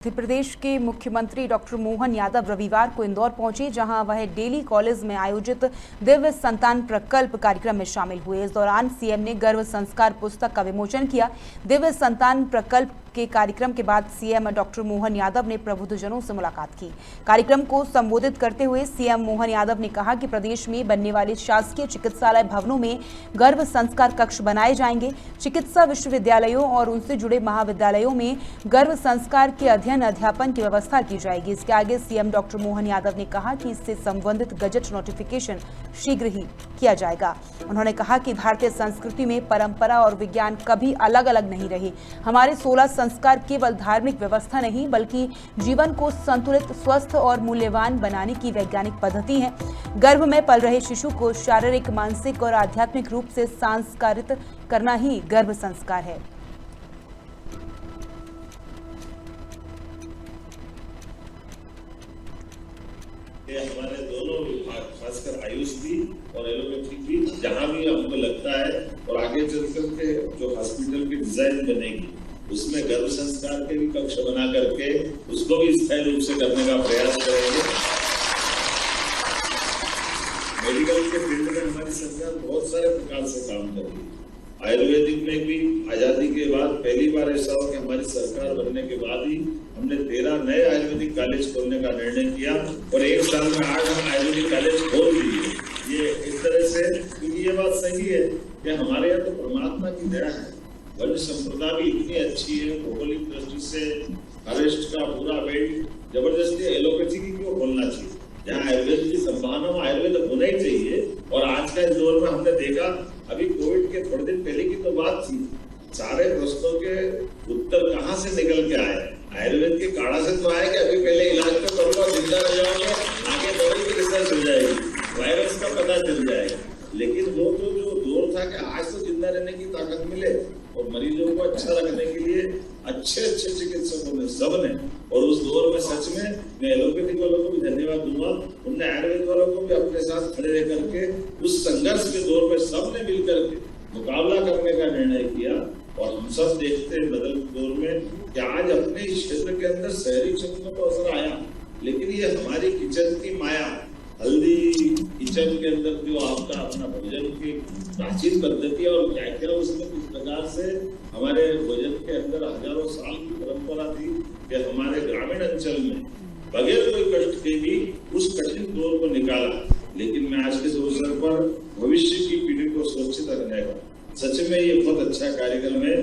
मध्य प्रदेश के मुख्यमंत्री डॉक्टर मोहन यादव रविवार को इंदौर पहुंचे, जहां वह डेली कॉलेज में आयोजित दिव्य संतान प्रकल्प कार्यक्रम में शामिल हुए। इस दौरान सीएम ने गर्भ संस्कार पुस्तक का विमोचन किया। दिव्य संतान प्रकल्प के कार्यक्रम के बाद सीएम डॉक्टर मोहन यादव ने प्रबुद्धजनों से मुलाकात की। कार्यक्रम को संबोधित करते हुए सीएम मोहन यादव ने कहा कि प्रदेश में बनने वाले शासकीय चिकित्सालय भवनों में गर्भ संस्कार कक्ष बनाए जाएंगे। चिकित्सा विश्वविद्यालयों और उनसे जुड़े महाविद्यालयों में गर्भ संस्कार के अध्यापन की व्यवस्था की जाएगी। इसके आगे सीएम डॉक्टर मोहन यादव ने कहा कि इससे संबंधित गजट नोटिफिकेशन शीघ्र ही किया जाएगा। उन्होंने कहा कि भारतीय संस्कृति में परंपरा और विज्ञान कभी अलग अलग नहीं रहे। हमारे 16 संस्कार केवल धार्मिक व्यवस्था नहीं, बल्कि जीवन को संतुलित, स्वस्थ और मूल्यवान बनाने की वैज्ञानिक पद्धति है। गर्भ में पल रहे शिशु को शारीरिक, मानसिक और आध्यात्मिक रूप से संस्कारित करना ही गर्भ संस्कार है। हमारे दोनों विभाग, खासकर आयुष भी और एलोपैथी भी, जहां भी हमको लगता है और आगे चलकर के जो हॉस्पिटल की डिजाइन बनेगी उसमें गर्भ संस्कार के भी कक्ष बना करके उसको भी स्थायी रूप से करने का प्रयास करेंगे। मेडिकल के फील्ड में हमारी सरकार बहुत सारे प्रकार से काम कर रही है। आयुर्वेदिक में भी आजादी के बाद पहली बार ऐसा हो कि हमारी सरकार बनने के बाद ही हमने 13 नए आयुर्वेदिक कॉलेज खोलने का निर्णय किया और एक साल में 8 हम आयुर्वेदिक कॉलेज खोल दिए। ये इस तरह से, क्योंकि ये बात सही है कि हमारे यहाँ तो परमात्मा की दया है। वन्य संप्रदा भी इतनी अच्छी है, भौगोलिक दृष्टि से फॉरेस्ट का पूरा बेल्ट, जबरदस्ती एलोपैथी की क्यों खोलना चाहिए? जहाँ आयुर्वेद की संभावना हो, आयुर्वेद होना ही चाहिए। और आज का इस दौर में हमने देखा, अभी कोविड के थोड़े दिन पहले की तो बात थी, सारे प्रश्नों के उत्तर कहाँ से निकल के आए? आयुर्वेद के काढ़ा से तो आए कि अभी पहले इलाज तो करूंगा, जिंदा रह जाओगे, आगे दवाई की रिसर्च हो जाएगी, वायरस का पता चल जाएगा। लेकिन वो तो जो दौर था कि आज तो जिंदा रहने की ताकत मिले और मरीजों को अच्छा रखने के लिए अच्छे चिकित्सकों ने, सबने, और उस दौर में सच में मैं एलोपैथिक वालों को भी धन्यवाद दूंगा। उनने आयुर्वेद वालों को भी अपने साथ खड़े रह करके उस संघर्ष के दौर में सबने मिलकर के मुकाबला करने का निर्णय किया। और हम सब देखते हैं बदलते दौर में कि आज अपने क्षेत्र के अंदर शहरी क्षेत्र में तो असर आया, लेकिन ये हमारी किचन की माया, हल्दी किचन के अंदर जो आपका अपना भोजन की प्राचीन पद्धति और क्या क्या उसमें किस प्रकार से हमारे भोजन के अंदर हजारों साल की परंपरा थी कि हमारे ग्रामीण अंचल में बगैर कोई कष्ट के भी उस कठिन दौर को निकाला। लेकिन मैं आज के अवसर पर भविष्य की पीढ़ी को सुरक्षित रखने का, सच में ये बहुत अच्छा कार्यक्रम है।